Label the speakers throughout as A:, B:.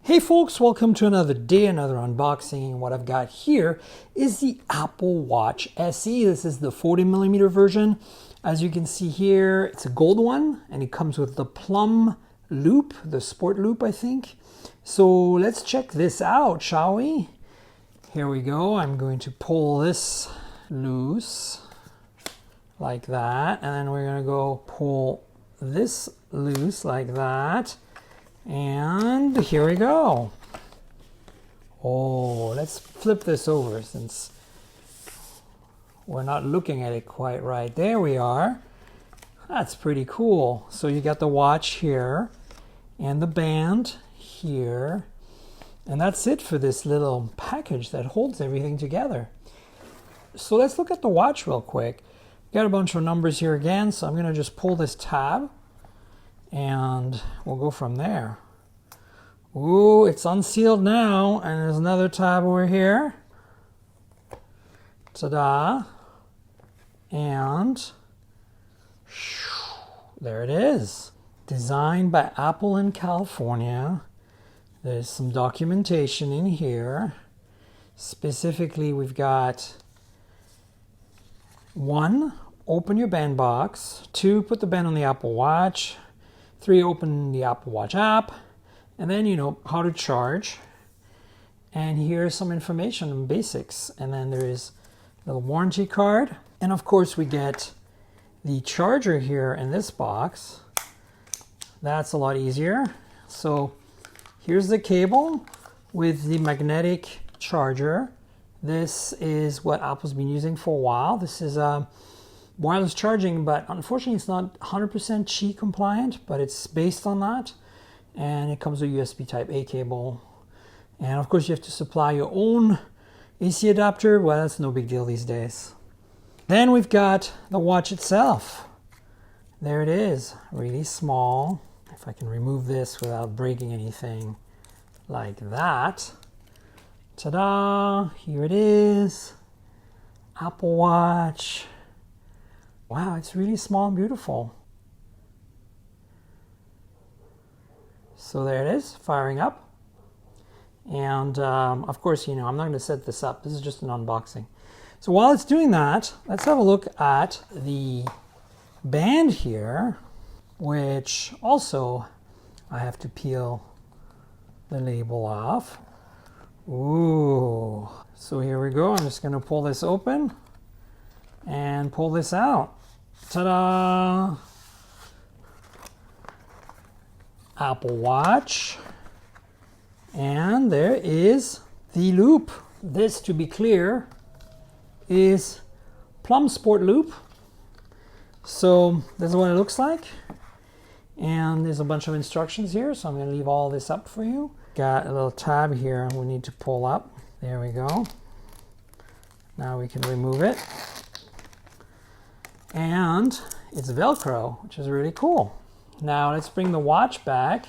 A: Hey folks, welcome to another day, another unboxing. And what I've got here is the Apple Watch SE. This is the 40mm version. As you can see here, it's a gold one and it comes with the plum loop, the sport loop, I think. So let's check this out, shall we? Here we go. I'm going to pull this loose like that. And then we're going to go pull this loose like that. And here we go. Oh, let's flip this over since we're not looking at it quite right. There we are. That's pretty cool. So you got the watch here and the band here. And that's it for this little package that holds everything together. So let's look at the watch real quick. Got a bunch of numbers here again, so I'm going to just pull this tab. And we'll go from there. Ooh, it's unsealed now. And there's another tab over here. Ta-da. And there it is. Designed by Apple in California. There's some documentation in here. Specifically, we've got 1, open your band box. 2, put the band on the Apple Watch. 3, open the Apple Watch app, and then how to charge. And here's some information on basics. And then there is a little warranty card. And of course we get the charger here in this box. That's a lot easier. So here's the cable with the magnetic charger. This is what Apple's been using for a while. This is wireless charging, but unfortunately it's not 100% Qi compliant, but it's based on that. And it comes with a USB type A cable. And of course you have to supply your own AC adapter. Well, that's no big deal these days. Then we've got the watch itself. There it is, really small. If I can remove this without breaking anything like that. Ta-da, here it is. Apple Watch. Wow, it's really small and beautiful. So there it is, firing up. And of course, I'm not going to set this up. This is just an unboxing. So while it's doing that, let's have a look at the band here, which also I have to peel the label off. Ooh, so here we go. I'm just going to pull this open and pull this out. Ta-da! Apple Watch. And there is the loop. This, to be clear, is Plum Sport Loop. So this is what it looks like. And there's a bunch of instructions here, so I'm going to leave all this up for you. Got a little tab here we need to pull up. There we go. Now we can remove it. And it's Velcro, which is really cool. Now let's bring the watch back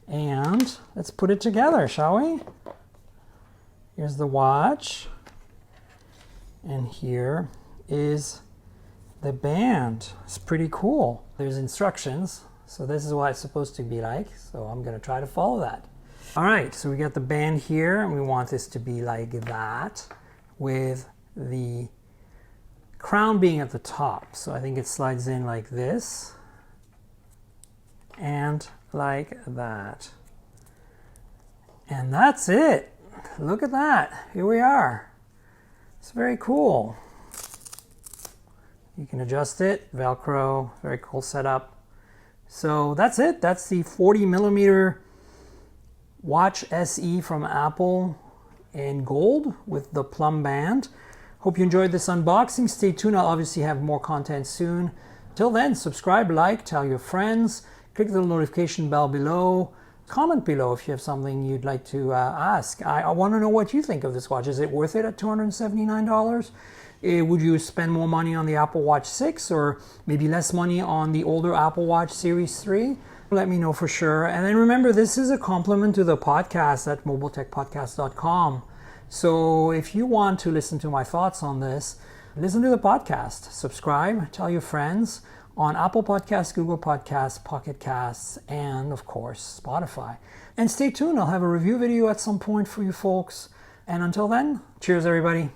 A: and let's put it together, shall we? Here's the watch. And here is the band. It's pretty cool. There's instructions. So this is what it's supposed to be like. So I'm going to try to follow that. All right, so we got the band here and we want this to be like that with the crown being at the top. So I think it slides in like this and like that. And that's it. Look at that. Here we are. It's very cool. You can adjust it. Velcro. Very cool setup. So that's it. That's the 40mm Watch SE from Apple in gold with the plum band. Hope you enjoyed this unboxing. Stay tuned. I'll obviously have more content soon. Till then, subscribe, like, tell your friends, click the notification bell below, comment below if you have something you'd like to ask. I want to know what you think of this watch. Is it worth it at $279? Would you spend more money on the Apple Watch 6 or maybe less money on the older Apple Watch Series 3? Let me know for sure. And then remember, this is a compliment to the podcast at mobiletechpodcast.com. So if you want to listen to my thoughts on this, listen to the podcast, subscribe, tell your friends. on Apple Podcasts, Google Podcasts, Pocket Casts, and of course, Spotify. And stay tuned, I'll have a review video at some point for you folks. And until then, cheers everybody.